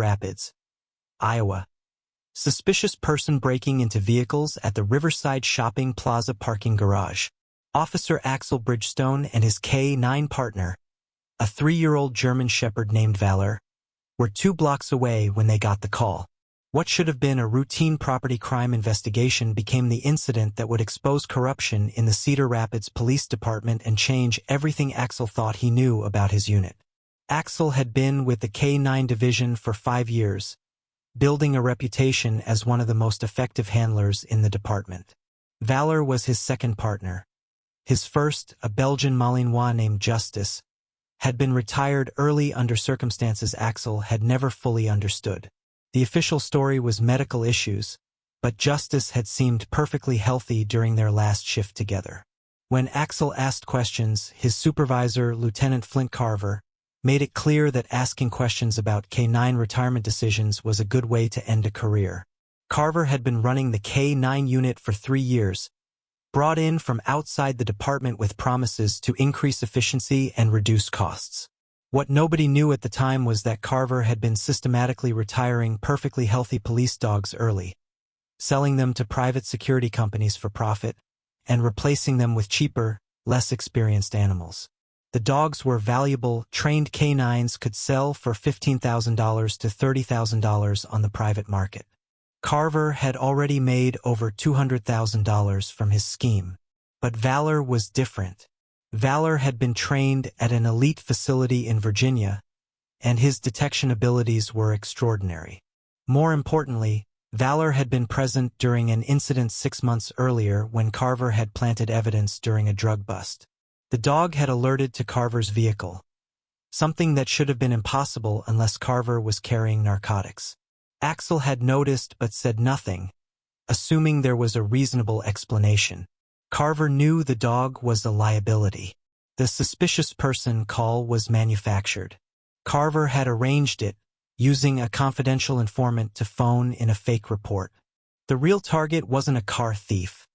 Rapids, Iowa. Suspicious person breaking into vehicles at the Riverside Shopping Plaza parking garage. Officer Axel Bridgestone and his K-9 partner, a 3-year-old German Shepherd named Valor, were 2 blocks away when they got the call. What should have been a routine property crime investigation became the incident that would expose corruption in the Cedar Rapids Police Department and change everything Axel thought he knew about his unit. Axel had been with the K-9 division for 5 years, building a reputation as one of the most effective handlers in the department. Valor was his second partner. His first, a Belgian Malinois named Justice, had been retired early under circumstances Axel had never fully understood. The official story was medical issues, but Justice had seemed perfectly healthy during their last shift together. When Axel asked questions, his supervisor, Lieutenant Carver, made it clear that asking questions about K-9 retirement decisions was a good way to end a career. Carver had been running the K-9 unit for 3 years, brought in from outside the department with promises to increase efficiency and reduce costs. What nobody knew at the time was that Carver had been systematically retiring perfectly healthy police dogs early, selling them to private security companies for profit, and replacing them with cheaper, less experienced animals. The dogs were valuable. Trained K-9s could sell for $15,000 to $30,000 on the private market. Carver had already made over $200,000 from his scheme. But Valor was different. Valor had been trained at an elite facility in Virginia, and his detection abilities were extraordinary. More importantly, Valor had been present during an incident 6 months earlier when Carver had planted evidence during a drug bust. The dog had alerted to Carver's vehicle, something that should have been impossible unless Carver was carrying narcotics. Axel had noticed but said nothing, assuming there was a reasonable explanation. Carver knew the dog was a liability. The suspicious person call was manufactured. Carver had arranged it, using a confidential informant to phone in a fake report. The real target wasn't a car thief.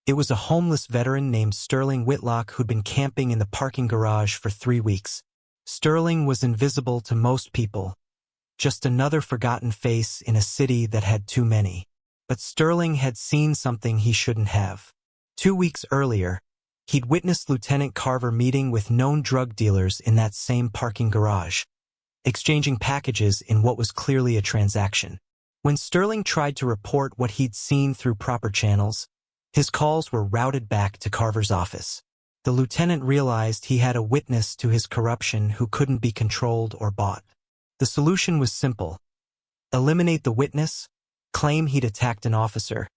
It was a homeless veteran named Sterling Whitlock who'd been camping in the parking garage for 3 weeks. Sterling was invisible to most people, just another forgotten face in a city that had too many. But Sterling had seen something he shouldn't have. 2 weeks earlier, he'd witnessed Lieutenant Carver meeting with known drug dealers in that same parking garage, exchanging packages in what was clearly a transaction. When Sterling tried to report what he'd seen through proper channels, his calls were routed back to Carver's office. The lieutenant realized he had a witness to his corruption who couldn't be controlled or bought. The solution was simple: eliminate the witness, claim he'd attacked an officer,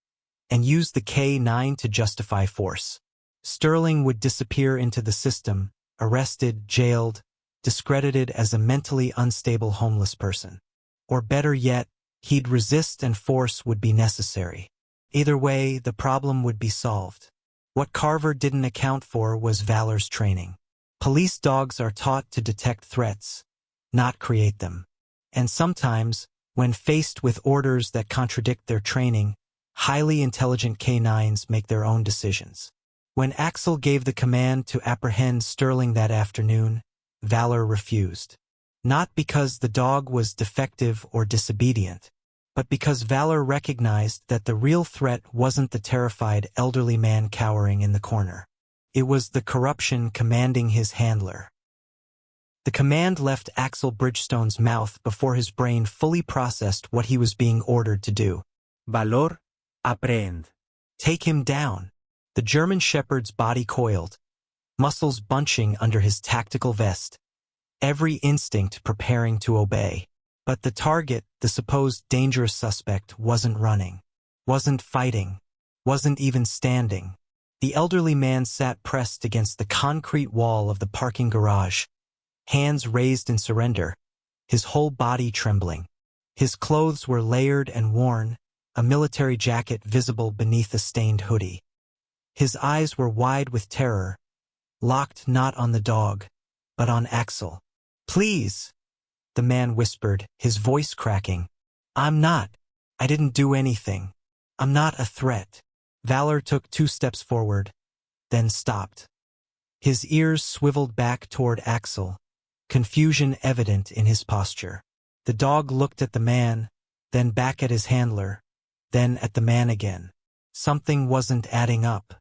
and use the K-9 to justify force. Sterling would disappear into the system, arrested, jailed, discredited as a mentally unstable homeless person. Or better yet, he'd resist and force would be necessary. Either way, the problem would be solved. What Carver didn't account for was Valor's training. Police dogs are taught to detect threats, not create them. And sometimes, when faced with orders that contradict their training, highly intelligent K-9s make their own decisions. When Axel gave the command to apprehend Sterling that afternoon, Valor refused. Not because the dog was defective or disobedient, but because Valor recognized that the real threat wasn't the terrified elderly man cowering in the corner. It was the corruption commanding his handler. The command left Axel Bridgestone's mouth before his brain fully processed what he was being ordered to do. Valor, apprehend. Take him down. The German Shepherd's body coiled, muscles bunching under his tactical vest, every instinct preparing to obey. But the target, the supposed dangerous suspect, wasn't running, wasn't fighting, wasn't even standing. The elderly man sat pressed against the concrete wall of the parking garage, hands raised in surrender, his whole body trembling. His clothes were layered and worn, a military jacket visible beneath a stained hoodie. His eyes were wide with terror, locked not on the dog, but on Axel. "Please," the man whispered, his voice cracking. I didn't do anything. I'm not a threat." Valor took 2 steps forward, then stopped. His ears swiveled back toward Axel, confusion evident in his posture. The dog looked at the man, then back at his handler, then at the man again. Something wasn't adding up.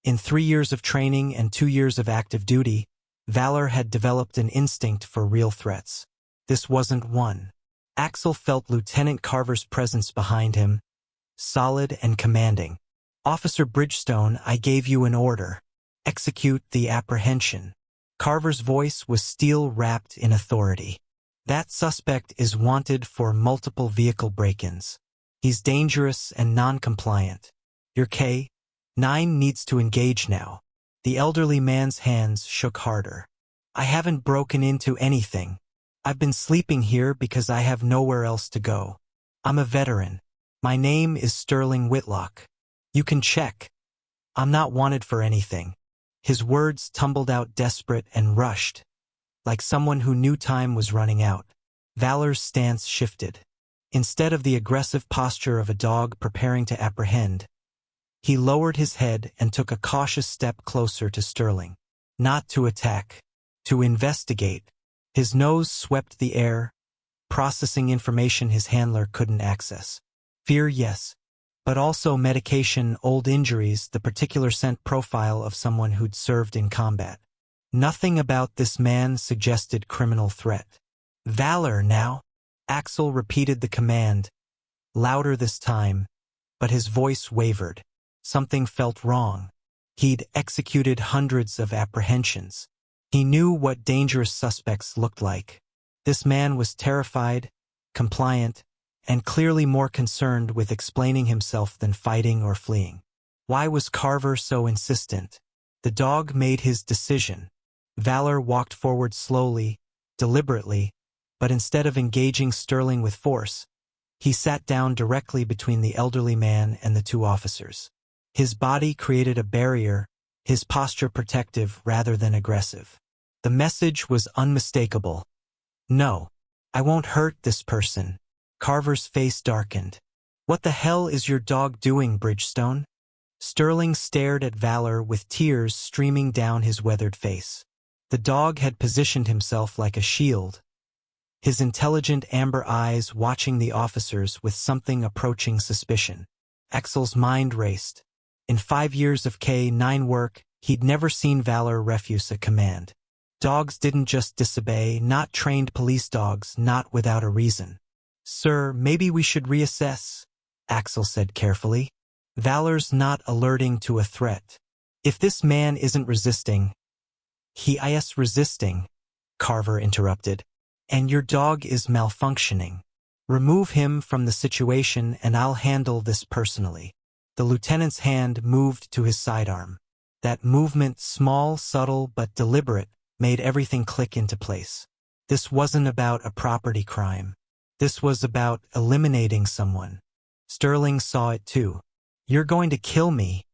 In 3 years of training and 2 years of active duty, Valor had developed an instinct for real threats. This wasn't one. Axel felt Lieutenant Carver's presence behind him, solid and commanding. "Officer Bridgestone, I gave you an order. Execute the apprehension." Carver's voice was steel-wrapped in authority. "That suspect is wanted for multiple vehicle break-ins. He's dangerous and non-compliant. Your K-9 needs to engage now." The elderly man's hands shook harder. "I haven't broken into anything. I've been sleeping here because I have nowhere else to go. I'm a veteran. My name is Sterling Whitlock. You can check. I'm not wanted for anything." His words tumbled out desperate and rushed, like someone who knew time was running out. Valor's stance shifted. Instead of the aggressive posture of a dog preparing to apprehend, he lowered his head and took a cautious step closer to Sterling. Not to attack, to investigate. His nose swept the air, processing information his handler couldn't access. Fear, yes, but also medication, old injuries, the particular scent profile of someone who'd served in combat. Nothing about this man suggested criminal threat. "Valor now!" Axel repeated the command, louder this time, but his voice wavered. Something felt wrong. He'd executed hundreds of apprehensions. He knew what dangerous suspects looked like. This man was terrified, compliant, and clearly more concerned with explaining himself than fighting or fleeing. Why was Carver so insistent? The dog made his decision. Valor walked forward slowly, deliberately, but instead of engaging Sterling with force, he sat down directly between the elderly man and the two officers. His body created a barrier, his posture protective rather than aggressive. The message was unmistakable. "No, I won't hurt this person." Carver's face darkened. "What the hell is your dog doing, Bridgestone?" Sterling stared at Valor with tears streaming down his weathered face. The dog had positioned himself like a shield, his intelligent amber eyes watching the officers with something approaching suspicion. Axel's mind raced. In 5 years of K-9 work, he'd never seen Valor refuse a command. Dogs didn't just disobey, not trained police dogs, not without a reason. "Sir, maybe we should reassess," Axel said carefully. "Valor's not alerting to a threat. If this man isn't resisting—" "He is resisting," Carver interrupted. "And your dog is malfunctioning. Remove him from the situation and I'll handle this personally." The lieutenant's hand moved to his sidearm. That movement, small, subtle, but deliberate, made everything click into place. This wasn't about a property crime. This was about eliminating someone. Sterling saw it too. "You're going to kill me,"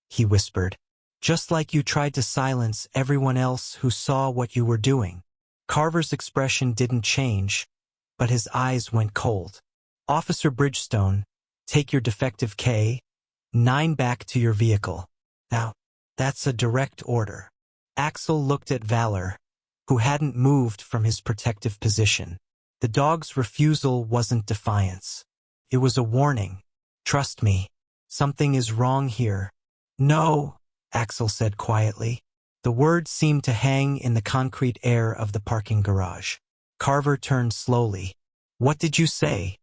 he whispered. "Just like you tried to silence everyone else who saw what you were doing." Carver's expression didn't change, but his eyes went cold. "Officer Bridgestone, take your defective K-9 back to your vehicle. Now, that's a direct order." Axel looked at Valor, who hadn't moved from his protective position. The dog's refusal wasn't defiance. It was a warning. "Trust me. Something is wrong here." "No," Axel said quietly. The words seemed to hang in the concrete air of the parking garage. Carver turned slowly. "What did you say?"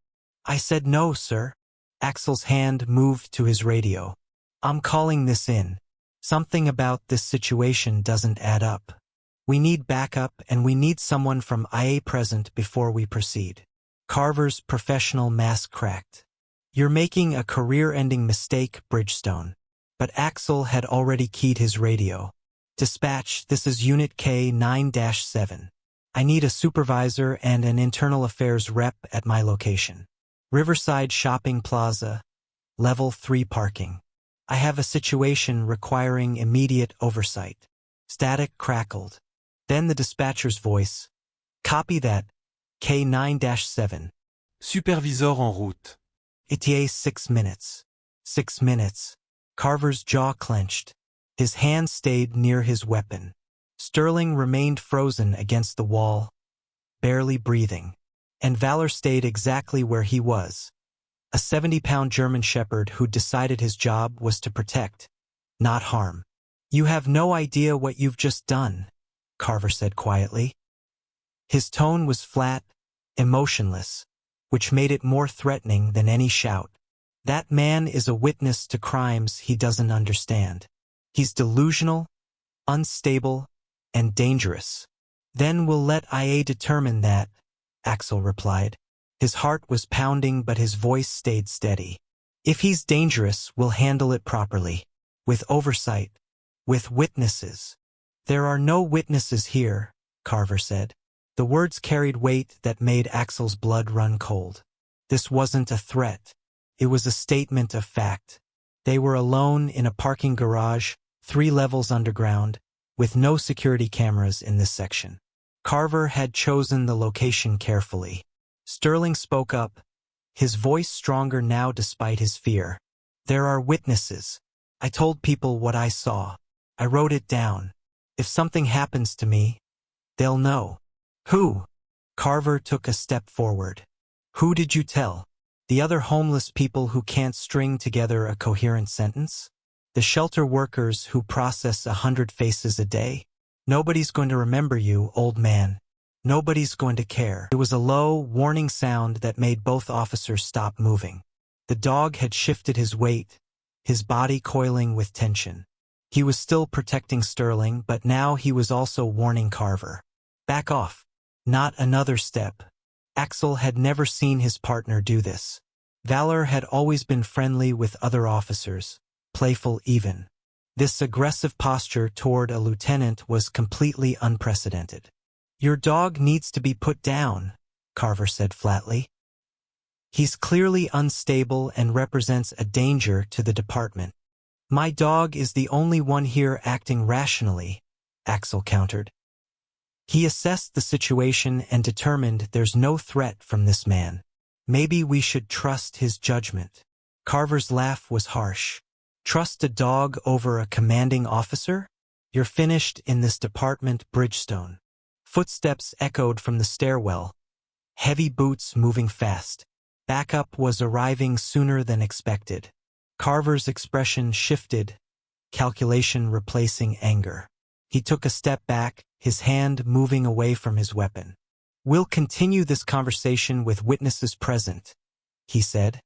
"I said no, sir." Axel's hand moved to his radio. "I'm calling this in. Something about this situation doesn't add up. We need backup and we need someone from IA present before we proceed." Carver's professional mask cracked. "You're making a career-ending mistake, Bridgestone." But Axel had already keyed his radio. "Dispatch, this is Unit K-9-7. I need a supervisor and an internal affairs rep at my location. Riverside Shopping Plaza, Level 3 parking. I have a situation requiring immediate oversight." Static crackled. Then the dispatcher's voice. "Copy that. K-9-7. Superviseur en route. ETA 6 minutes. 6 minutes. Carver's jaw clenched. His hand stayed near his weapon. Sterling remained frozen against the wall, barely breathing. And Valor stayed exactly where he was. A 70-pound German shepherd who decided his job was to protect, not harm. "You have no idea what you've just done," Carver said quietly. His tone was flat, emotionless, which made it more threatening than any shout. "That man is a witness to crimes he doesn't understand. He's delusional, unstable, and dangerous." "Then we'll let IA determine that," Axel replied. His heart was pounding, but his voice stayed steady. "If he's dangerous, we'll handle it properly. With oversight. With witnesses." "There are no witnesses here," Carver said. The words carried weight that made Axel's blood run cold. This wasn't a threat. It was a statement of fact. They were alone in a parking garage, 3 levels underground, with no security cameras in this section. Carver had chosen the location carefully. Sterling spoke up, his voice stronger now despite his fear. "There are witnesses. I told people what I saw. I wrote it down. If something happens to me, they'll know." "Who?" Carver took a step forward. "Who did you tell? The other homeless people who can't string together a coherent sentence? The shelter workers who process 100 faces a day? Nobody's going to remember you, old man. Nobody's going to care." It was a low, warning sound that made both officers stop moving. The dog had shifted his weight, his body coiling with tension. He was still protecting Sterling, but now he was also warning Carver. "Back off. Not another step." Axel had never seen his partner do this. Valor had always been friendly with other officers, playful even. This aggressive posture toward a lieutenant was completely unprecedented. "Your dog needs to be put down," Carver said flatly. "He's clearly unstable and represents a danger to the department." "My dog is the only one here acting rationally," Axel countered. He assessed the situation and determined there's no threat from this man. Maybe we should trust his judgment. Carver's laugh was harsh. "Trust a dog over a commanding officer? You're finished in this department, Bridgestone." Footsteps echoed from the stairwell, heavy boots moving fast. Backup was arriving sooner than expected. Carver's expression shifted, calculation replacing anger. He took a step back, his hand moving away from his weapon. "We'll continue this conversation with witnesses present," he said,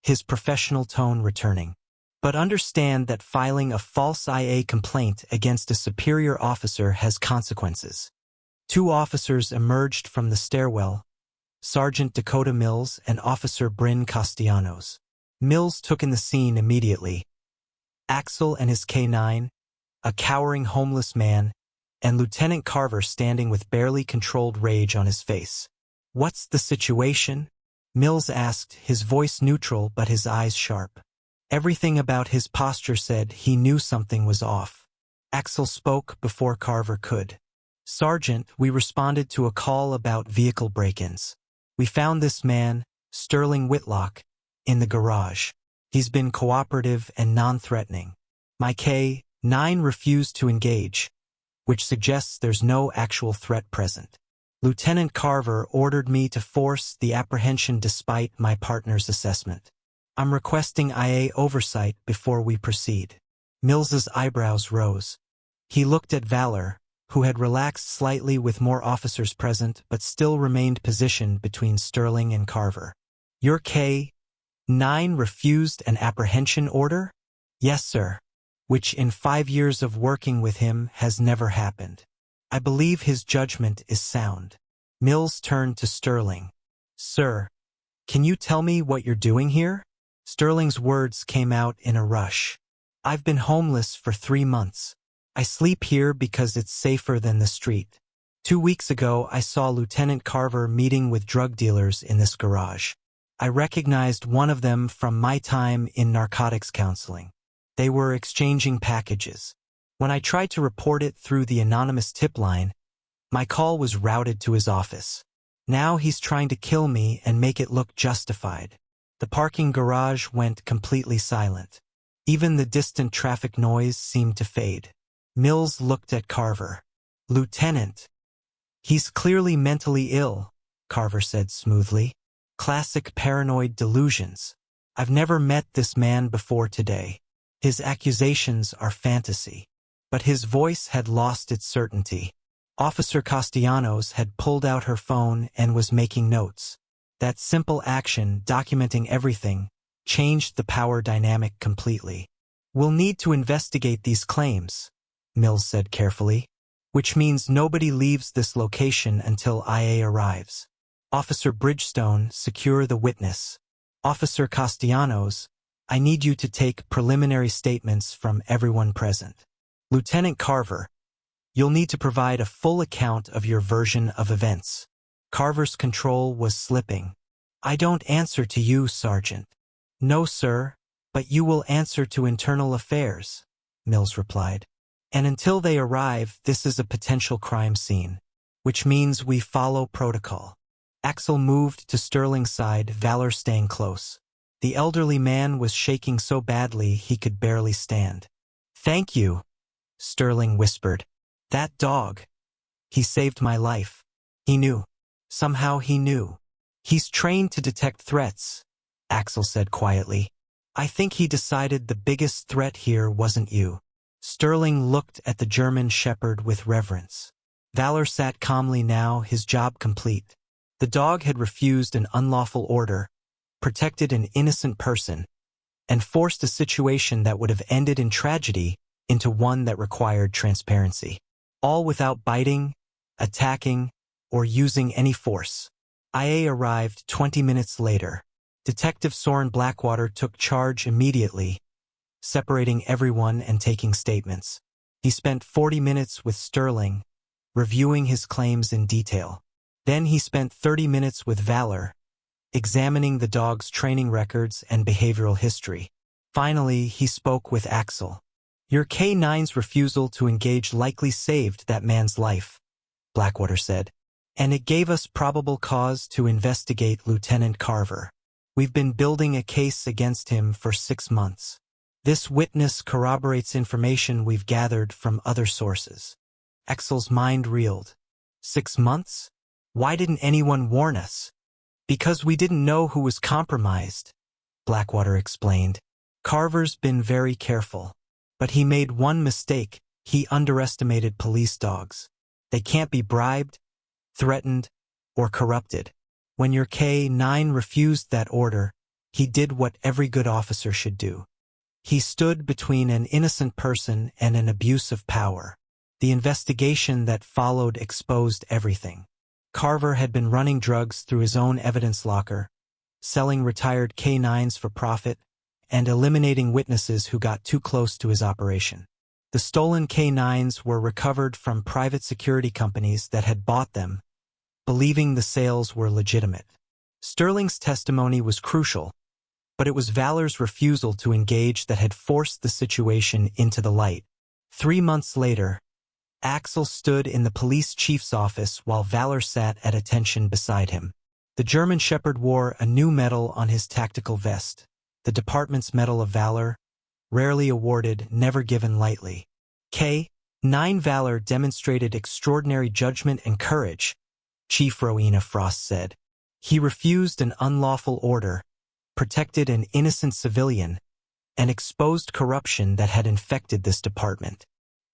his professional tone returning. "But understand that filing a false IA complaint against a superior officer has consequences." 2 officers emerged from the stairwell, Sergeant Dakota Mills and Officer Bryn Castellanos. Mills took in the scene immediately. Axel and his K9, a cowering homeless man, and Lieutenant Carver standing with barely controlled rage on his face. "What's the situation?" Mills asked, his voice neutral but his eyes sharp. Everything about his posture said he knew something was off. Axel spoke before Carver could. "Sergeant, we responded to a call about vehicle break-ins. We found this man, Sterling Whitlock, in the garage. He's been cooperative and non-threatening. My K9 refused to engage, which suggests there's no actual threat present. Lieutenant Carver ordered me to force the apprehension despite my partner's assessment. I'm requesting IA oversight before we proceed." Mills's eyebrows rose. He looked at Valor, who had relaxed slightly with more officers present but still remained positioned between Sterling and Carver. "Your K9 refused an apprehension order?" "Yes, sir. Which in 5 years of working with him has never happened. I believe his judgment is sound." Mills turned to Sterling. "Sir, can you tell me what you're doing here?" Sterling's words came out in a rush. "I've been homeless for 3 months. I sleep here because it's safer than the street. 2 weeks ago, I saw Lieutenant Carver meeting with drug dealers in this garage. I recognized one of them from my time in narcotics counseling. They were exchanging packages. When I tried to report it through the anonymous tip line, my call was routed to his office. Now he's trying to kill me and make it look justified." The parking garage went completely silent. Even the distant traffic noise seemed to fade. Mills looked at Carver. "Lieutenant, he's clearly mentally ill," Carver said smoothly. Classic paranoid delusions. I've never met this man before today. His accusations are fantasy. But his voice had lost its certainty. Officer Castellanos had pulled out her phone and was making notes. That simple action, documenting everything, changed the power dynamic completely. We'll need to investigate these claims, Mills said carefully, which means nobody leaves this location until IA arrives. Officer Bridgestone, secure the witness. Officer Castellanos, I need you to take preliminary statements from everyone present. Lieutenant Carver, you'll need to provide a full account of your version of events. Carver's control was slipping. I don't answer to you, Sergeant. No, sir, but you will answer to internal affairs, Mills replied. And until they arrive, this is a potential crime scene, which means we follow protocol. Axel moved to Sterling's side, Valor staying close. The elderly man was shaking so badly he could barely stand. Thank you, Sterling whispered. That dog. He saved my life. He knew. Somehow he knew. He's trained to detect threats, Axel said quietly. I think he decided the biggest threat here wasn't you. Sterling looked at the German shepherd with reverence. Valor sat calmly now, his job complete. The dog had refused an unlawful order, protected an innocent person, and forced a situation that would have ended in tragedy into one that required transparency. All without biting, attacking, or using any force. IA arrived 20 minutes later. Detective Soren Blackwater took charge immediately, separating everyone and taking statements. He spent 40 minutes with Sterling, reviewing his claims in detail. Then he spent 30 minutes with Valor, examining the dog's training records and behavioral history. Finally, he spoke with Axel. Your K9's refusal to engage likely saved that man's life, Blackwater said. And it gave us probable cause to investigate Lieutenant Carver. We've been building a case against him for 6 months. This witness corroborates information we've gathered from other sources. Axel's mind reeled. 6 months? Why didn't anyone warn us? Because we didn't know who was compromised, Blackwater explained. Carver's been very careful. But he made one mistake. He underestimated police dogs. They can't be bribed, threatened, or corrupted. When your K9 refused that order, he did what every good officer should do. He stood between an innocent person and an abuse of power. The investigation that followed exposed everything. Carver had been running drugs through his own evidence locker, selling retired K9s for profit, and eliminating witnesses who got too close to his operation. The stolen K9s were recovered from private security companies that had bought them, believing the sales were legitimate. Sterling's testimony was crucial, but it was Valor's refusal to engage that had forced the situation into the light. 3 months later, Axel stood in the police chief's office while Valor sat at attention beside him. The German shepherd wore a new medal on his tactical vest, the department's Medal of Valor, rarely awarded, never given lightly. K9 Valor demonstrated extraordinary judgment and courage, Chief Rowena Frost said. He refused an unlawful order, protected an innocent civilian, and exposed corruption that had infected this department.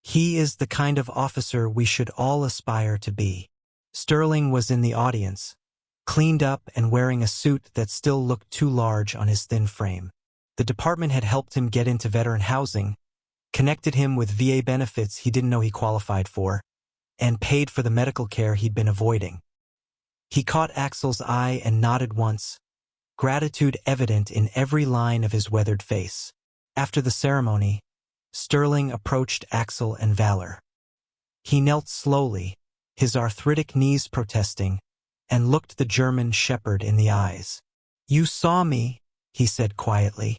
He is the kind of officer we should all aspire to be. Sterling was in the audience, cleaned up and wearing a suit that still looked too large on his thin frame. The department had helped him get into veteran housing, connected him with VA benefits he didn't know he qualified for, and paid for the medical care he'd been avoiding. He caught Axel's eye and nodded once, gratitude evident in every line of his weathered face. After the ceremony, Sterling approached Axel and Valor. He knelt slowly, his arthritic knees protesting, and looked the German shepherd in the eyes. You saw me, he said quietly.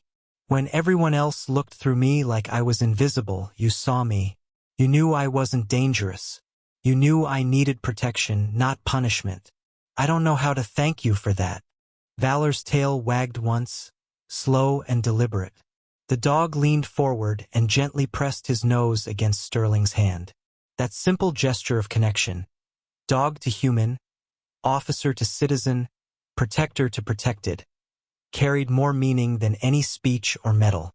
When everyone else looked through me like I was invisible, you saw me. You knew I wasn't dangerous. You knew I needed protection, not punishment. I don't know how to thank you for that. Valor's tail wagged once, slow and deliberate. The dog leaned forward and gently pressed his nose against Sterling's hand. That simple gesture of connection, dog to human, officer to citizen, protector to protected, carried more meaning than any speech or medal.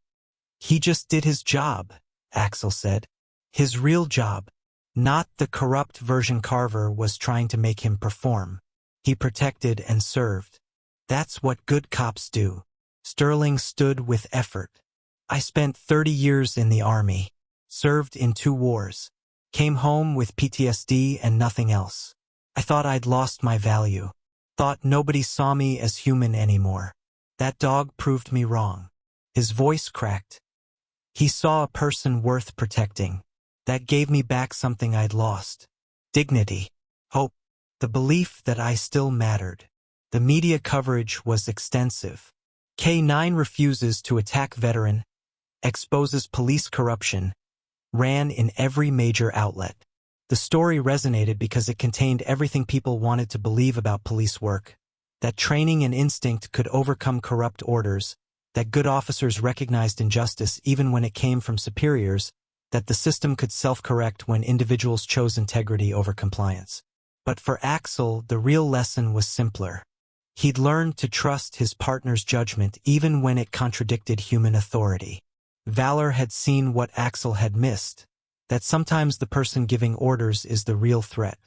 He just did his job, Axel said. His real job, not the corrupt version Carver was trying to make him perform. He protected and served. That's what good cops do. Sterling stood with effort. I spent 30 years in the army, served in 2 wars, came home with PTSD and nothing else. I thought I'd lost my value. Thought nobody saw me as human anymore. That dog proved me wrong. His voice cracked. He saw a person worth protecting. That gave me back something I'd lost. Dignity. Hope. The belief that I still mattered. The media coverage was extensive. K9 refuses to attack veteran, exposes police corruption, ran in every major outlet. The story resonated because it contained everything people wanted to believe about police work. That training and instinct could overcome corrupt orders, that good officers recognized injustice even when it came from superiors, that the system could self-correct when individuals chose integrity over compliance. But for Axel, the real lesson was simpler. He'd learned to trust his partner's judgment even when it contradicted human authority. Valor had seen what Axel had missed, that sometimes the person giving orders is the real threat,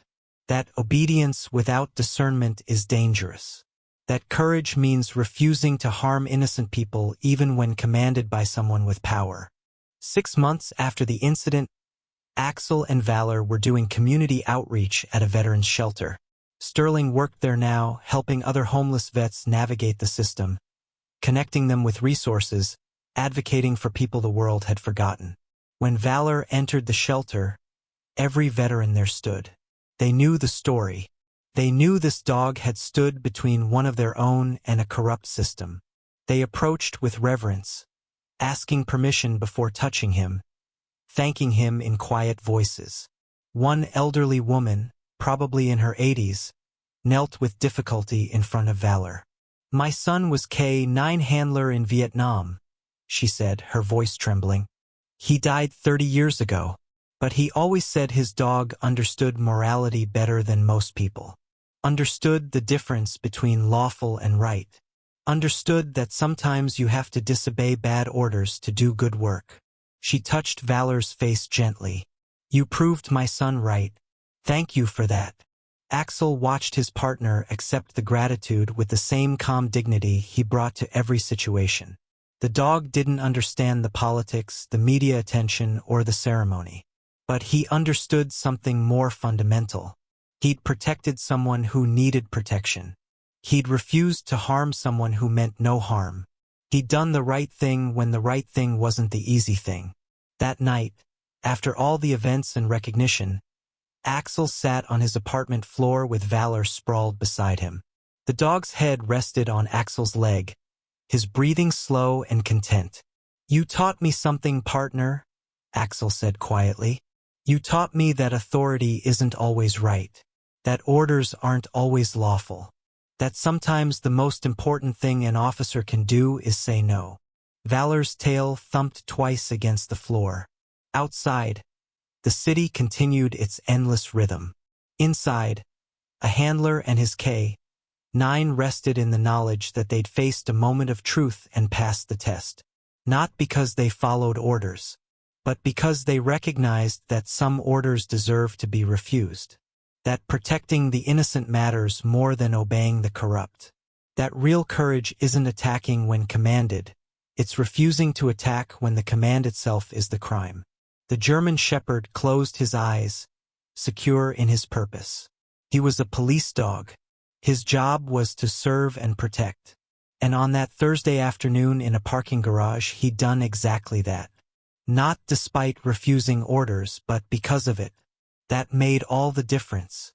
that obedience without discernment is dangerous, that courage means refusing to harm innocent people even when commanded by someone with power. 6 months after the incident, Axel and Valor were doing community outreach at a veterans shelter. Sterling worked there now, helping other homeless vets navigate the system, connecting them with resources, advocating for people the world had forgotten. When Valor entered the shelter, every veteran there stood. They knew the story. They knew this dog had stood between one of their own and a corrupt system. They approached with reverence, asking permission before touching him, thanking him in quiet voices. One elderly woman, probably in her 80s, knelt with difficulty in front of Valor. "My son was K9 handler in Vietnam," she said, her voice trembling. "He died 30 years ago, but he always said his dog understood morality better than most people. Understood the difference between lawful and right. Understood that sometimes you have to disobey bad orders to do good work." She touched Valor's face gently. "You proved my son right. Thank you for that." Axel watched his partner accept the gratitude with the same calm dignity he brought to every situation. The dog didn't understand the politics, the media attention, or the ceremony. But he understood something more fundamental. He'd protected someone who needed protection. He'd refused to harm someone who meant no harm. He'd done the right thing when the right thing wasn't the easy thing. That night, after all the events and recognition, Axel sat on his apartment floor with Valor sprawled beside him. The dog's head rested on Axel's leg, his breathing slow and content. "You taught me something, partner," Axel said quietly. "You taught me that authority isn't always right, that orders aren't always lawful, that sometimes the most important thing an officer can do is say no." Valor's tail thumped twice against the floor. Outside, the city continued its endless rhythm. Inside, a handler and his K9 rested in the knowledge that they'd faced a moment of truth and passed the test. Not because they followed orders, but because they recognized that some orders deserve to be refused. That protecting the innocent matters more than obeying the corrupt. That real courage isn't attacking when commanded, it's refusing to attack when the command itself is the crime. The German shepherd closed his eyes, secure in his purpose. He was a police dog. His job was to serve and protect. And on that Thursday afternoon in a parking garage, he'd done exactly that. Not despite refusing orders, but because of it. That made all the difference.